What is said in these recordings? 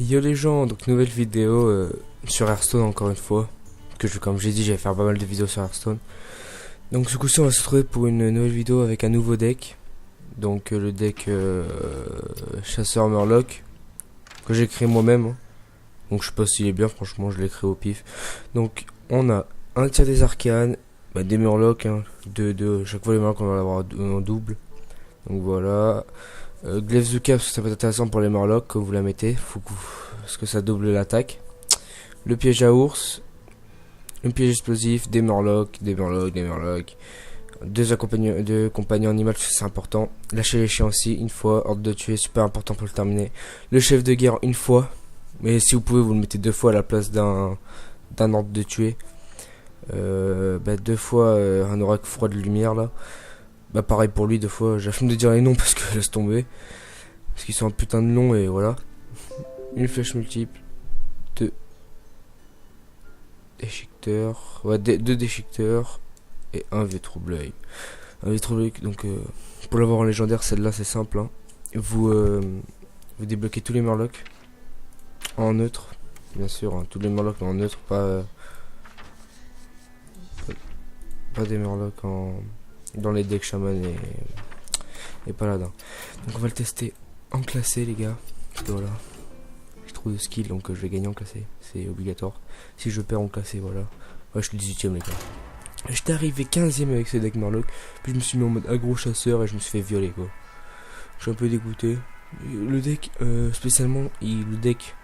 Yo les gens, donc nouvelle vidéo sur Hearthstone encore une fois. Comme j'ai dit, j'allais faire pas mal de vidéos sur Hearthstone. Donc ce coup-ci on va se retrouver pour une nouvelle vidéo avec un nouveau deck. Donc le deck chasseur Murloc que j'ai créé moi-même, hein. Donc je sais pas s'il est bien, franchement je l'ai créé au pif. Donc on a un tiers des arcanes, des Murlocs, hein, chaque fois les Murlocs on va l'avoir en double. Donc voilà. Glaive the Cap, ça peut être intéressant pour les Murlocs quand vous la mettez, parce que ça double l'attaque. Le piège à ours, un piège explosif, des Murlocs, deux compagnons animaux, c'est important. Lâcher les chiens aussi, une fois, ordre de tuer, super important pour le terminer. Le chef de guerre, une fois, mais si vous pouvez, vous le mettez deux fois à la place d'un ordre de tuer. Deux fois un oracle froid de lumière là. Pareil pour lui, deux fois, j'affirme de dire les noms parce que laisse tomber. Parce qu'ils sont un putain de noms et voilà. Une flèche multiple. Deux déchiqueteurs. Ouais, deux déchiqueteurs. Et un V-trouble-œil. Un V-trouble-œil, donc pour l'avoir en légendaire, celle-là c'est simple. Hein. Vous débloquez tous les Murlocs en neutre. Bien sûr, hein, tous les Murlocs en neutre, pas des Murlocs dans les decks chaman et paladin. Donc on va le tester en classé les gars. Voilà. J'ai trop de skill donc je vais gagner en classé. C'est obligatoire. Si je perds en classé, voilà. Ouais, je suis 18ème les gars. J'étais arrivé 15ème avec ce deck Murloc. Puis je me suis mis en mode aggro chasseur et je me suis fait violer quoi. Je suis un peu dégoûté. Le deck, spécialement, le deck,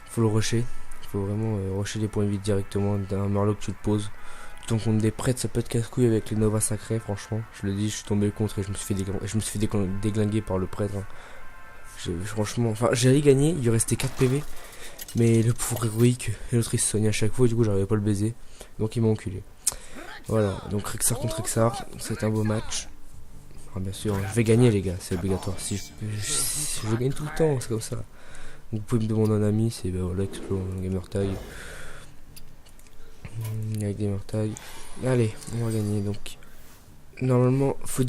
faut le rusher. Il faut vraiment rusher les points de vie directement d'un Murloc que tu le poses. Donc on des prêtres, ça peut être casse-couille avec les Nova sacrés, franchement. Je le dis, je suis tombé contre et je me suis fait déglinguer par le prêtre. Hein. Franchement, enfin, j'allais gagner, il lui restait 4 PV. Mais le pauvre héroïque, et l'autre il se soignait à chaque fois, et du coup j'arrivais pas à le baiser. Donc il m'a enculé. Voilà, donc Rexar contre Rexar, c'est un beau match. Bien sûr, je vais gagner les gars, c'est obligatoire. Si je gagne tout le temps, c'est comme ça. Vous pouvez me demander un ami, c'est voilà, Explo, Gamer Tag. Avec des mortailles. Allez, on va gagner donc. Normalement, faut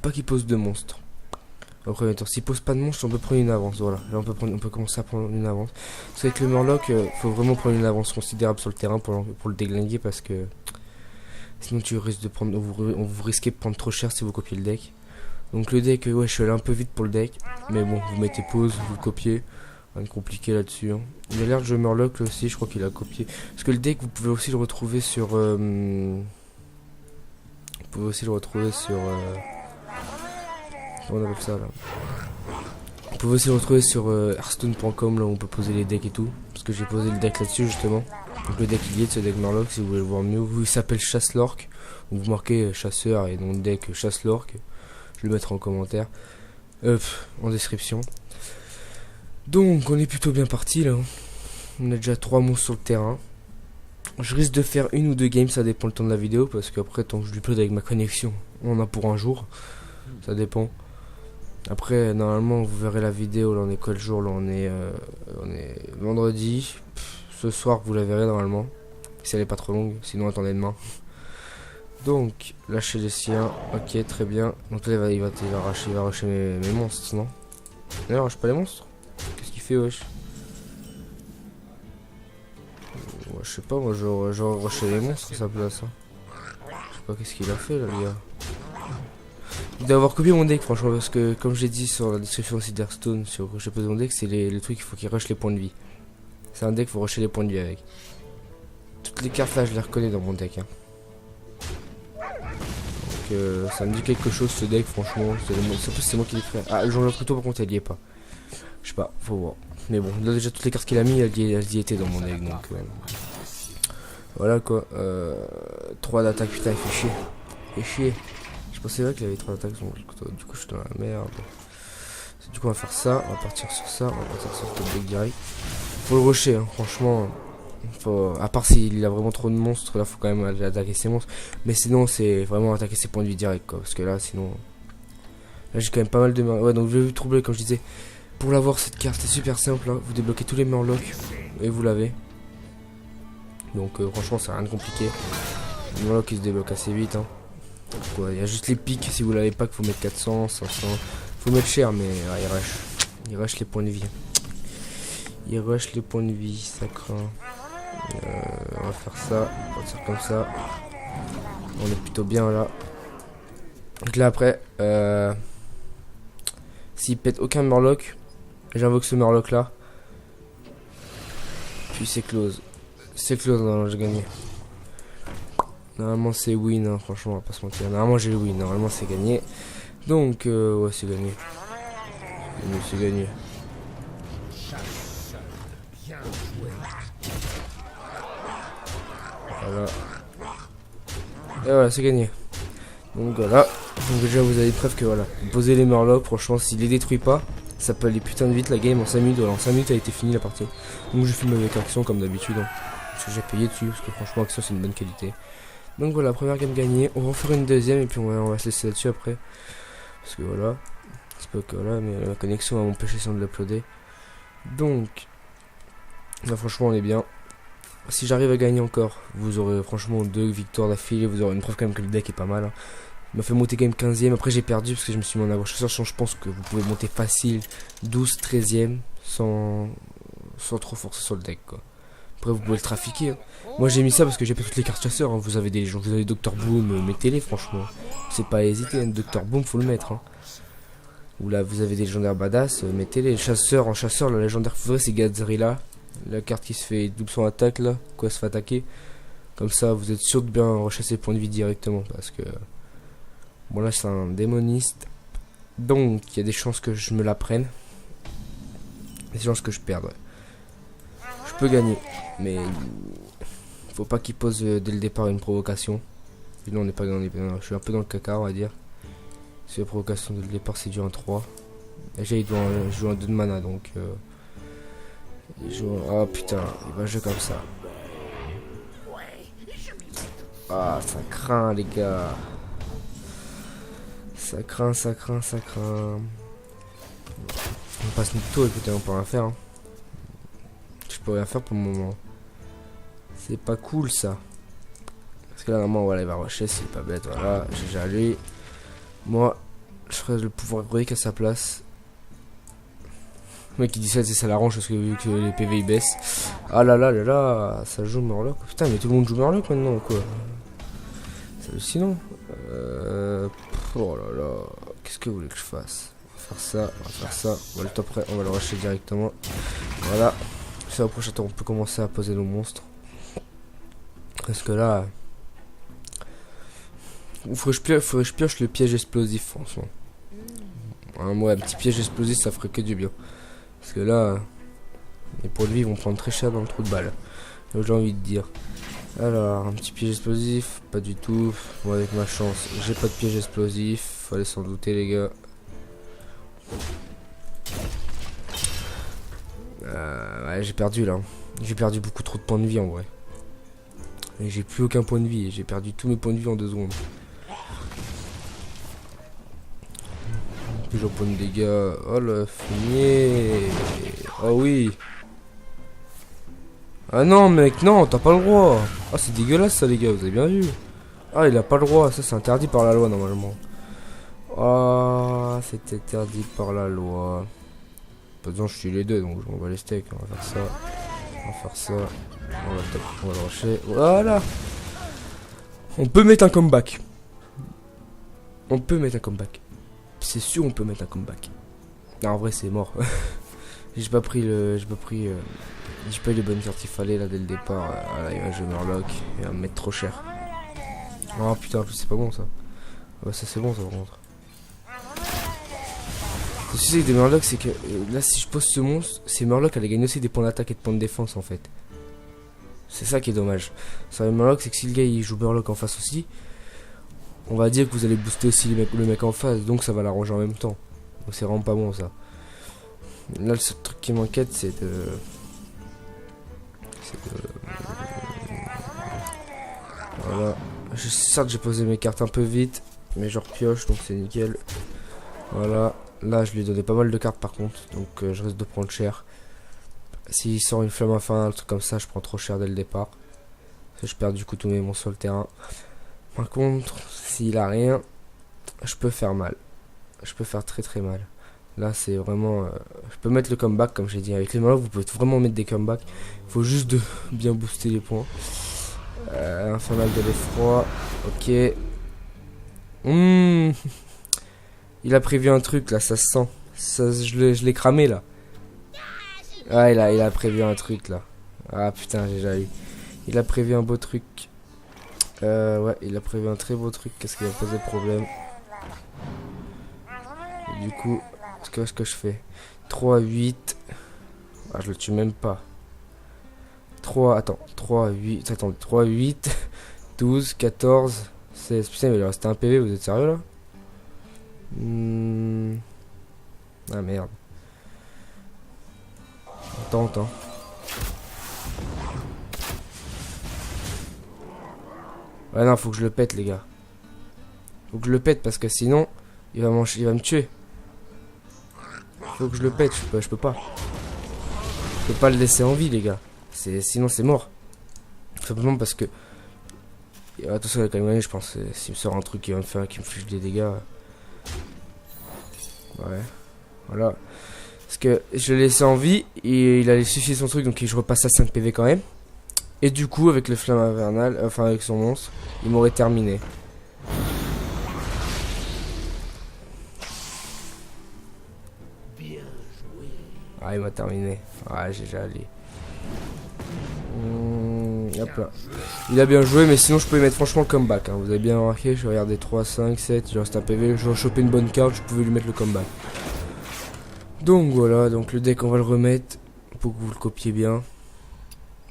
pas qu'il pose de monstres. Au premier tour, s'il pose pas de monstres, on peut prendre une avance. Voilà, là on peut commencer à prendre une avance. C'est avec le Murloc, faut vraiment prendre une avance considérable sur le terrain pour le déglinguer parce que sinon tu risques de prendre, vous risquez de prendre trop cher si vous copiez le deck. Donc le deck, ouais, je suis allé un peu vite pour le deck, mais bon, vous mettez pause, vous le copiez. Rien de compliqué là-dessus. Hein. Il a l'air de jouer Murloc aussi, je crois qu'il a copié. Parce que le deck, vous pouvez aussi le retrouver sur. Comment on appelle ça là. Vous pouvez aussi le retrouver sur hearthstone.com là où on peut poser les decks et tout. Parce que j'ai posé le deck là-dessus justement. Donc le deck il y est de ce deck Murloc si vous voulez le voir mieux. Il s'appelle Chasse-Lorc. Vous marquez chasseur et nom de deck Chasse-Lorc. Je le mettrai en commentaire. En description. Donc on est plutôt bien parti là. On a déjà 3 monstres sur le terrain. Je risque de faire une ou deux games, ça dépend le temps de la vidéo. Parce qu'après tant que je upload avec ma connexion, on en a pour un jour. Ça dépend. Après normalement vous verrez la vidéo, là on est quel jour, là on est vendredi. Ce soir vous la verrez normalement. Si elle est pas trop longue, sinon attendez demain. Donc lâcher les siens, ok très bien. Donc là il va rusher mes monstres non. Il rush pas les monstres. Qu'est-ce qu'il fait wesh? Ouais, je sais pas, moi j'aurais rushé les monstres à sa place. Hein. Je sais pas qu'est-ce qu'il a fait là les gars. Il doit avoir copié mon deck franchement parce que comme j'ai dit sur la description aussi d'Hearthstone sur je pose mon deck, c'est le truc il faut qu'il rush les points de vie. C'est un deck il faut rusher les points de vie avec. Toutes les cartes là je les reconnais dans mon deck. Hein. Donc ça me dit quelque chose ce deck franchement. C'est moi qui l'ai fait. Ah le jour de couteau par contre elle y est pas. Je sais pas, faut voir. Mais bon, là déjà toutes les cartes qu'il a mis, elles y étaient dans mon deck donc voilà quoi. 3 d'attaque, putain il fait chier. Il fait chier. Je pensais vrai qu'il avait 3 d'attaque sur mon couteau. Du coup je suis dans la merde. Du coup on va faire ça, on va partir sur ça, on va partir sur le deck direct. Faut le rusher, hein, franchement. À part s'il a vraiment trop de monstres, là faut quand même aller attaquer ses monstres. Mais sinon c'est vraiment attaquer ses points de vie direct quoi. Parce que là sinon. Là j'ai quand même pas mal de. Ouais donc je vais vous troubler comme je disais. Pour l'avoir cette carte c'est super simple, hein. Vous débloquez tous les Murlocs et vous l'avez. Donc franchement c'est rien de compliqué. Le Murloc il se débloque assez vite. Hein. Il y a juste les pics, si vous l'avez pas qu'il faut mettre 400, 500. Faut mettre cher mais il rush les points de vie. Il rush les points de vie, ça craint. On va faire ça, on va partir comme ça. On est plutôt bien là. Donc là après, s'il pète aucun Murloc, j'invoque ce Murloc là. Puis c'est close. C'est close, non, j'ai gagné. Normalement c'est win, hein, franchement, on va pas se mentir. Normalement j'ai le win, normalement c'est gagné. Donc, ouais, c'est gagné. C'est gagné. Voilà. Et voilà, c'est gagné. Donc voilà. Donc déjà vous avez une preuve que voilà. Posez les Murlocs, franchement, s'il les détruit pas, ça peut aller putain de vite la game en 5 minutes. Voilà, en 5 minutes a été fini la partie. Donc je filme avec Action comme d'habitude. Hein, parce que j'ai payé dessus, parce que franchement Action c'est une bonne qualité. Donc voilà, première game gagnée. On va en faire une deuxième et puis on va se laisser là-dessus après. Parce que voilà. C'est pas que voilà, mais la connexion va m'empêcher sans de l'uploader. Donc là franchement on est bien. Si j'arrive à gagner encore, vous aurez franchement 2 victoires d'affilée. Vous aurez une preuve quand même que le deck est pas mal. Hein. Il m'a fait monter quand même 15ème. Après j'ai perdu parce que je me suis mis en accrocheur. Je pense que vous pouvez monter facile 12, 13ème sans trop forcer sur le deck quoi. Après vous pouvez le trafiquer. Hein. Moi j'ai mis ça parce que j'ai pas toutes les cartes chasseurs. Hein. Vous avez des gens, vous avez Dr Boom, mettez-les franchement. C'est pas à hésiter. Hein. Dr Boom faut le mettre. Hein. Ou là vous avez des légendaires badass, mettez-les. Chasseurs, en chasseur, la légendaire favorite c'est Godzilla. La carte qui se fait double son attaque là, quoi se fait attaquer. Comme ça vous êtes sûr de bien rechasser le point de vie directement. Parce que bon là c'est un démoniste. Donc il y a des chances que je me la prenne. Des chances que je perde. Ouais. Je peux gagner. Mais faut pas qu'il pose dès le départ une provocation. Sinon on n'est pas dans les... Je suis un peu dans le caca on va dire. Si la provocation dès le départ c'est du 1-3. Déjà il doit jouer un 2 de mana donc... Oh putain, il va jouer comme ça. Ah, ça craint les gars. Ça craint, ça craint, ça craint. On passe notre tour, écoutez, on peut rien faire. Hein. Je peux rien faire pour le moment. C'est pas cool ça. Parce que là, normalement, voilà, il va rusher, c'est pas bête. Voilà, j'ai déjà lui. Moi, je ferai le pouvoir héroïque à sa place. Le mec qui dit ça, ça l'arrange parce que vu que les PV ils baissent. Ah là là là là, ça joue Murloc. Putain, mais tout le monde joue Murloc maintenant ou quoi? C'est hallucinant. Oh là là, qu'est-ce que vous voulez que je fasse? On va faire ça, on va faire ça. On va le top, on va le rusher directement. Voilà. Ça au prochain tour, on peut commencer à poser nos monstres. Parce que là, il faudrait que je pioche le piège explosif, franchement. Ouais, un petit piège explosif, ça ferait que du bien. Parce que là, les points de vie vont prendre très cher dans le trou de balle. J'ai envie de dire. Alors, un petit piège explosif, pas du tout. Moi, avec ma chance, j'ai pas de piège explosif. Fallait s'en douter, les gars. Ouais, j'ai perdu là. J'ai perdu beaucoup trop de points de vie en vrai. Et j'ai plus aucun point de vie. J'ai perdu tous mes points de vie en 2 secondes. Toujours point de dégâts. Oh le fumier. Oh oui. Ah non mec, non, t'as pas le droit. Ah c'est dégueulasse ça les gars, vous avez bien vu. Ah il a pas le droit, ça c'est interdit par la loi normalement. Ah c'est interdit par la loi. Pas besoin, je suis les deux donc je m'en bats les steaks. On va faire ça. On va faire ça. On va le rusher. Voilà. On peut mettre un comeback. On peut mettre un comeback. C'est sûr on peut mettre un comeback. Non, en vrai c'est mort. J'ai pas pris les bonnes cartes qu'il fallait là dès le départ. Voilà, il va jouer Murloc. Il va me mettre trop cher. Oh putain, en plus c'est pas bon ça. Ouais, ça c'est bon ça par contre. Le souci avec des Murlocs c'est que là si je pose ce monstre, ces Murlocs allaient gagner aussi des points d'attaque et de points de défense en fait. C'est ça qui est dommage. Ça le Murloc c'est que si le gars il joue Murloc en face aussi, on va dire que vous allez booster aussi le mec en face, donc ça va l'arranger en même temps. Donc c'est vraiment pas bon ça. Là le seul truc qui m'inquiète c'est de... Voilà. Certes j'ai posé mes cartes un peu vite, mais je repioche donc c'est nickel. Voilà. Là je lui ai donné pas mal de cartes par contre, donc je risque de prendre cher. S'il sort une flamme infernale, un truc comme ça, je prends trop cher dès le départ. Parce que je perds du coup tous mes monstres sur le terrain. Par contre, s'il a rien, je peux faire mal. Je peux faire très très mal. Là, c'est vraiment... je peux mettre le comeback, comme j'ai dit. Avec les Murlocs, vous pouvez vraiment mettre des comebacks. Il faut juste de bien booster les points. Infernal de l'effroi. Ok. Il a prévu un truc, là, ça se sent. Ça, je l'ai cramé, là. Ah, il a prévu un truc, là. Ah, putain, j'ai déjà eu. Il a prévu un beau truc. Ouais, il a prévu un très beau truc. Qu'est-ce qui va poser problème? Et du coup, qu'est-ce que je fais? 3, 8. Ah, je le tue même pas. 3, attends. 3, 8. Attends, 3, 8. 12, 14, 16. Putain, il va lui rester un PV, vous êtes sérieux là? Ah merde. Attends. Ouais, non, faut que je le pète, les gars. Faut que je le pète parce que sinon, il va me tuer. Faut que je le pète, je peux pas. Je peux pas le laisser en vie, les gars. Sinon, c'est mort. Simplement parce que. Attention, il va quand même gagner, je pense. S'il me sort un truc qui va me faire, qui me fiche des dégâts. Ouais. Voilà. Parce que je l'ai laissé en vie et il allait suffire son truc, donc je repasse à 5 PV quand même. Et du coup, avec le flamme infernale, enfin avec son monstre, il m'aurait terminé. Ah, il m'a terminé. Ah, j'ai déjà allé. Hop là. Il a bien joué, mais sinon je peux y mettre franchement le comeback. Hein. Vous avez bien remarqué, je regardais 3, 5, 7, il reste un PV, je vais choper une bonne carte, je pouvais lui mettre le comeback. Donc voilà, donc le deck on va le remettre pour que vous le copiez bien.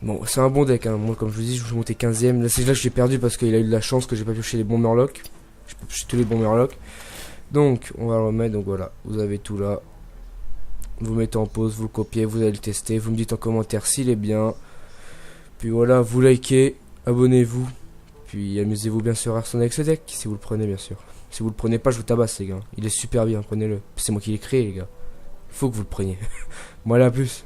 Bon, c'est un bon deck, hein. Moi comme je vous dis, je vais monter 15ème. Là c'est là que j'ai perdu parce qu'il a eu de la chance que j'ai pas pioché les bons Murlocs. J'ai pas pioché tous les bons Murlocs. Donc on va le remettre, donc voilà, vous avez tout là. Vous mettez en pause, vous le copiez, vous allez le tester, vous me dites en commentaire s'il est bien. Puis voilà, vous likez, abonnez-vous. Puis amusez-vous bien sûr Hearthstone avec ce deck, si vous le prenez bien sûr. Si vous le prenez pas, je vous tabasse les gars. Il est super bien, prenez-le. C'est moi qui l'ai créé les gars. Faut que vous le preniez. Voilà, à plus.